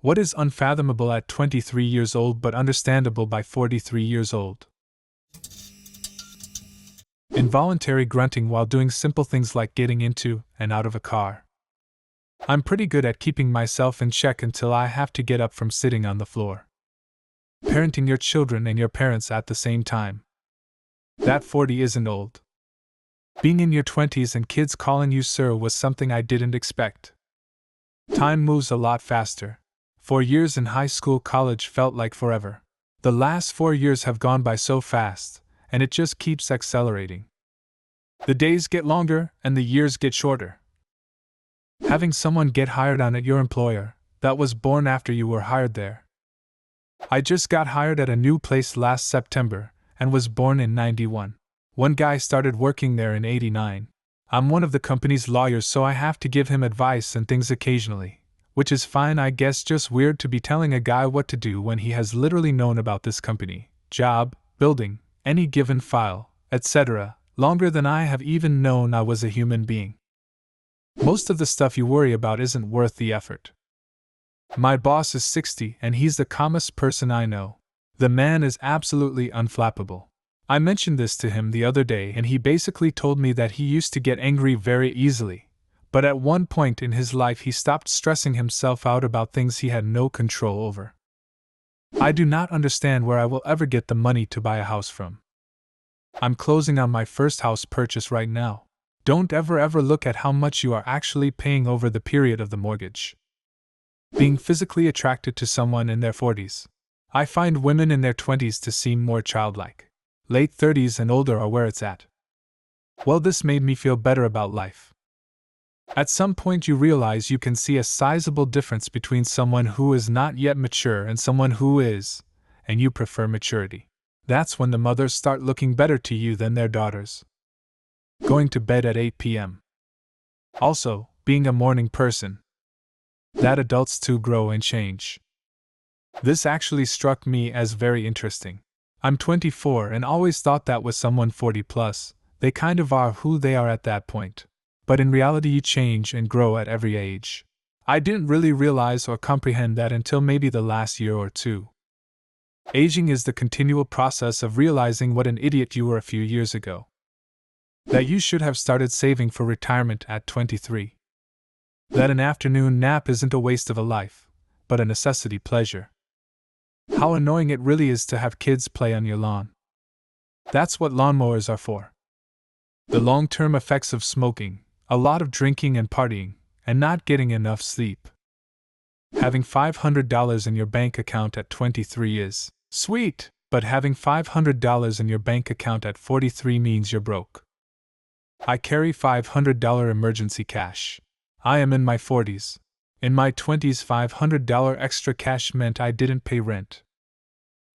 What is unfathomable at 23 years old but understandable by 43 years old? Involuntary grunting while doing simple things like getting into and out of a car. I'm pretty good at keeping myself in check until I have to get up from sitting on the floor. Parenting your children and your parents at the same time. That 40 isn't old. Being in your 20s and kids calling you sir was something I didn't expect. Time moves a lot faster. 4 years in high school, college felt like forever. The last 4 years have gone by so fast, and it just keeps accelerating. The days get longer and the years get shorter. Having someone get hired on at your employer, that was born after you were hired there. I just got hired at a new place last September and was born in '91. One guy started working there in '89. I'm one of the company's lawyers, so I have to give him advice and things occasionally, which is fine, I guess. Just weird to be telling a guy what to do when he has literally known about this company, job, building, any given file, etc., longer than I have even known I was a human being. Most of the stuff you worry about isn't worth the effort. My boss is 60 and he's the calmest person I know. The man is absolutely unflappable. I mentioned this to him the other day and he basically told me that he used to get angry very easily, but at one point in his life he stopped stressing himself out about things he had no control over. I do not understand where I will ever get the money to buy a house from. I'm closing on my first house purchase right now. Don't ever look at how much you are actually paying over the period of the mortgage. Being physically attracted to someone in their 40s. I find women in their 20s to seem more childlike. Late 30s and older are where it's at. Well, this made me feel better about life. At some point you realize you can see a sizable difference between someone who is not yet mature and someone who is, and you prefer maturity. That's when the mothers start looking better to you than their daughters. Going to bed at 8 p.m. Also, being a morning person. That adults too grow and change. This actually struck me as very interesting. I'm 24 and always thought that with someone 40 plus, they kind of are who they are at that point. But in reality you change and grow at every age. I didn't really realize or comprehend that until maybe the last year or two. Aging is the continual process of realizing what an idiot you were a few years ago. That you should have started saving for retirement at 23. That an afternoon nap isn't a waste of a life, but a necessity pleasure. How annoying it really is to have kids play on your lawn. That's what lawnmowers are for. The long-term effects of smoking, a lot of drinking and partying, and not getting enough sleep. Having $500 in your bank account at 23 is sweet, but having $500 in your bank account at 43 means you're broke. I carry $500 emergency cash. I am in my 40s. In my 20s, $500 extra cash meant I didn't pay rent.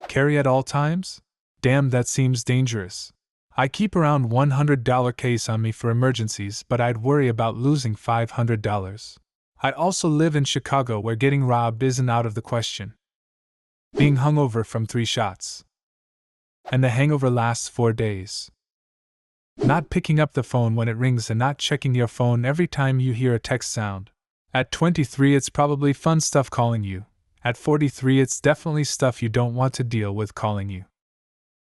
Carry at all times? Damn, that seems dangerous. I keep around $100 case on me for emergencies, but I'd worry about losing $500. I also live in Chicago where getting robbed isn't out of the question. Being hungover from 3 shots. And the hangover lasts 4 days. Not picking up the phone when it rings and not checking your phone every time you hear a text sound. At 23 it's probably fun stuff calling you. At 43 it's definitely stuff you don't want to deal with calling you.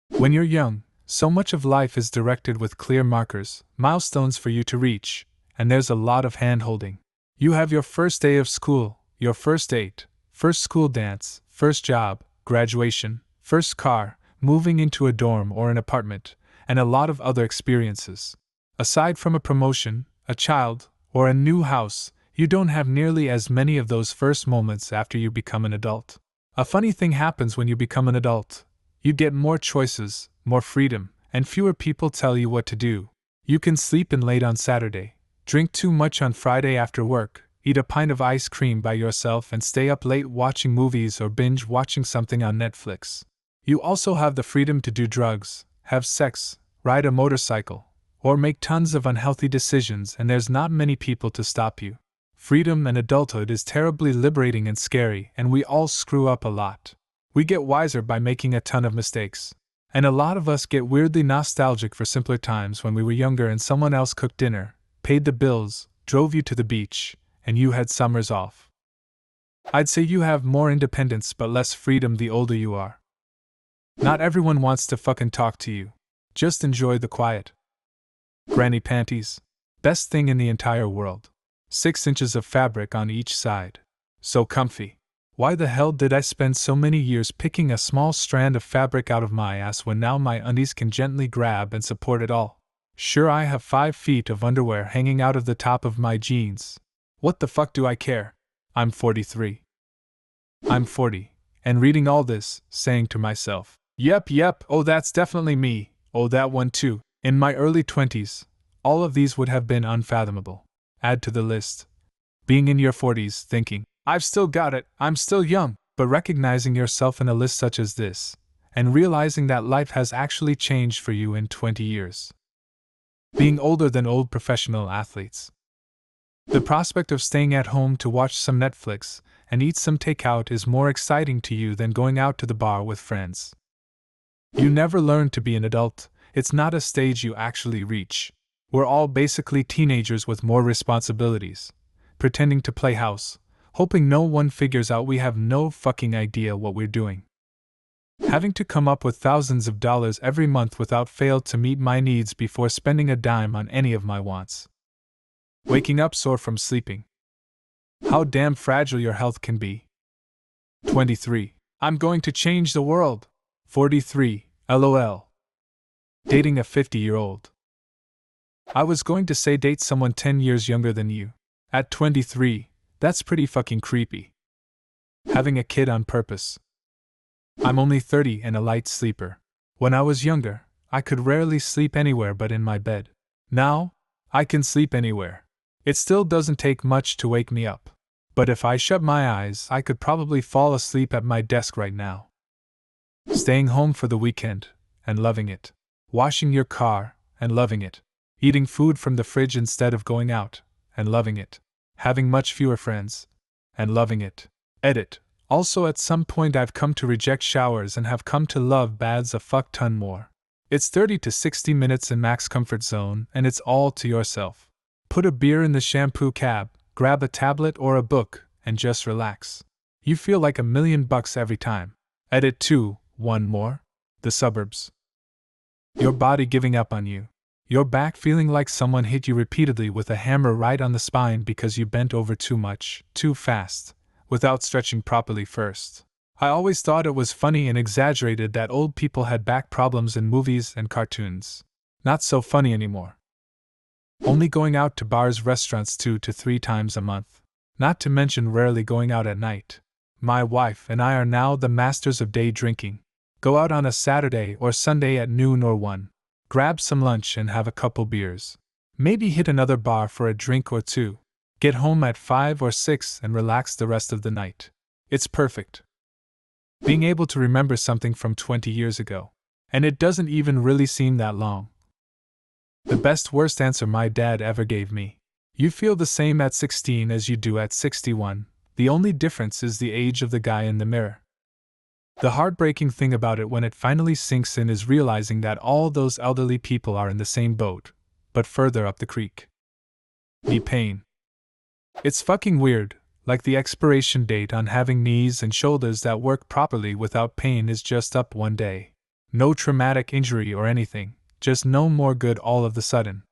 When you're young, so much of life is directed with clear markers, milestones for you to reach, and there's a lot of hand-holding. You have your first day of school, your first date, first school dance, first job, graduation, first car, moving into a dorm or an apartment, and a lot of other experiences. Aside from a promotion, a child, or a new house, you don't have nearly as many of those first moments after you become an adult. A funny thing happens when you become an adult. You get more choices, more freedom, and fewer people tell you what to do. You can sleep in late on Saturday, drink too much on Friday after work, eat a pint of ice cream by yourself and stay up late watching movies or binge watching something on Netflix. You also have the freedom to do drugs, have sex, ride a motorcycle, or make tons of unhealthy decisions, and there's not many people to stop you. Freedom and adulthood is terribly liberating and scary, and we all screw up a lot. We get wiser by making a ton of mistakes. And a lot of us get weirdly nostalgic for simpler times when we were younger and someone else cooked dinner, paid the bills, drove you to the beach, and you had summers off. I'd say you have more independence but less freedom the older you are. Not everyone wants to fucking talk to you. Just enjoy the quiet. Granny panties. Best thing in the entire world. 6 inches of fabric on each side. So comfy. Why the hell did I spend so many years picking a small strand of fabric out of my ass when now my undies can gently grab and support it all? Sure, I have 5 feet of underwear hanging out of the top of my jeans. What the fuck do I care? I'm 43. I'm 40, and reading all this, saying to myself, yep, oh that's definitely me, oh that one too. In my early 20s, all of these would have been unfathomable. Add to the list. Being in your 40s thinking, I've still got it, I'm still young, but recognizing yourself in a list such as this, and realizing that life has actually changed for you in 20 years. Being older than old professional athletes. The prospect of staying at home to watch some Netflix and eat some takeout is more exciting to you than going out to the bar with friends. You never learn to be an adult, it's not a stage you actually reach. We're all basically teenagers with more responsibilities, pretending to play house, hoping no one figures out we have no fucking idea what we're doing. Having to come up with thousands of dollars every month without fail to meet my needs before spending a dime on any of my wants. Waking up sore from sleeping. How damn fragile your health can be. 23. I'm going to change the world. 43. LOL. Dating a 50-year-old. I was going to say date someone 10 years younger than you. At 23, that's pretty fucking creepy. Having a kid on purpose. I'm only 30 and a light sleeper. When I was younger, I could rarely sleep anywhere but in my bed. Now, I can sleep anywhere. It still doesn't take much to wake me up. But if I shut my eyes, I could probably fall asleep at my desk right now. Staying home for the weekend, and loving it. Washing your car, and loving it. Eating food from the fridge instead of going out, and loving it. Having much fewer friends, and loving it. Edit. Also, at some point I've come to reject showers and have come to love baths a fuck ton more. It's 30 to 60 minutes in max comfort zone, and it's all to yourself. Put a beer in the shampoo cab, grab a tablet or a book, and just relax. You feel like $1,000,000 every time. Edit 2, one more. The suburbs. Your body giving up on you. Your back feeling like someone hit you repeatedly with a hammer right on the spine because you bent over too much, too fast, without stretching properly first. I always thought it was funny and exaggerated that old people had back problems in movies and cartoons. Not so funny anymore. Only going out to bars, restaurants 2 to 3 times a month. Not to mention rarely going out at night. My wife and I are now the masters of day drinking. Go out on a Saturday or Sunday at noon or 1. Grab some lunch and have a couple beers. Maybe hit another bar for a drink or 2. Get home at 5 or 6 and relax the rest of the night. It's perfect. Being able to remember something from 20 years ago. And it doesn't even really seem that long. The best worst answer my dad ever gave me. You feel the same at 16 as you do at 61, the only difference is the age of the guy in the mirror. The heartbreaking thing about it when it finally sinks in is realizing that all those elderly people are in the same boat, but further up the creek. Knee pain. It's fucking weird, like the expiration date on having knees and shoulders that work properly without pain is just up one day. No traumatic injury or anything. Just no more good all of the sudden.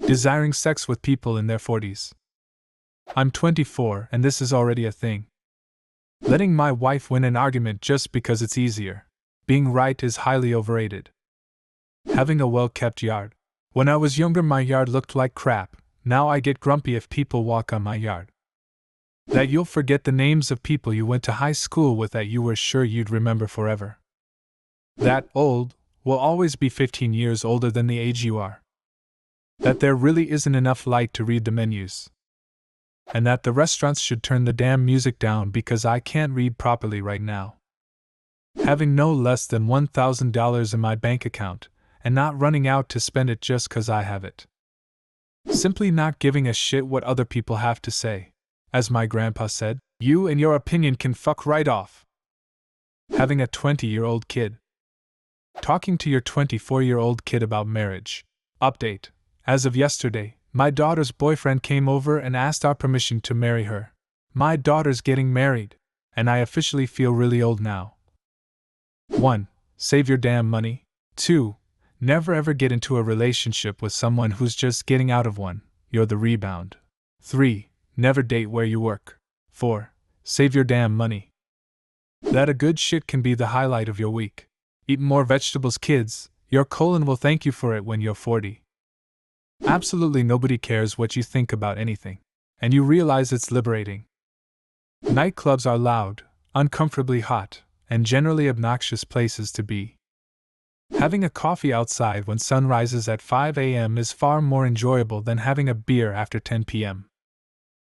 Desiring sex with people in their 40s. I'm 24 and this is already a thing. Letting my wife win an argument just because it's easier. Being right is highly overrated. Having a well-kept yard. When I was younger my yard looked like crap, now I get grumpy if people walk on my yard. That you'll forget the names of people you went to high school with that you were sure you'd remember forever. That old will always be 15 years older than the age you are. That there really isn't enough light to read the menus. And that the restaurants should turn the damn music down because I can't read properly right now. Having no less than $1,000 in my bank account, and not running out to spend it just 'cause I have it. Simply not giving a shit what other people have to say. As my grandpa said, you and your opinion can fuck right off. Having a 20-year-old kid. Talking to your 24-year-old kid about marriage. Update. As of yesterday, my daughter's boyfriend came over and asked our permission to marry her. My daughter's getting married, and I officially feel really old now. 1. Save your damn money. 2. Never ever get into a relationship with someone who's just getting out of one, you're the rebound. 3. Never date where you work. 4. Save your damn money. That a good shit can be the highlight of your week. Eat more vegetables, kids, your colon will thank you for it when you're 40. Absolutely nobody cares what you think about anything, and you realize it's liberating. Nightclubs are loud, uncomfortably hot, and generally obnoxious places to be. Having a coffee outside when sun rises at 5 a.m. is far more enjoyable than having a beer after 10 p.m.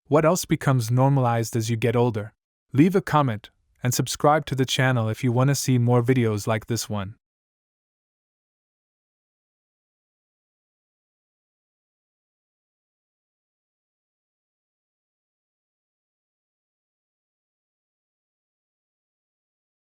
What else becomes normalized as you get older? Leave a comment and subscribe to the channel if you want to see more videos like this one.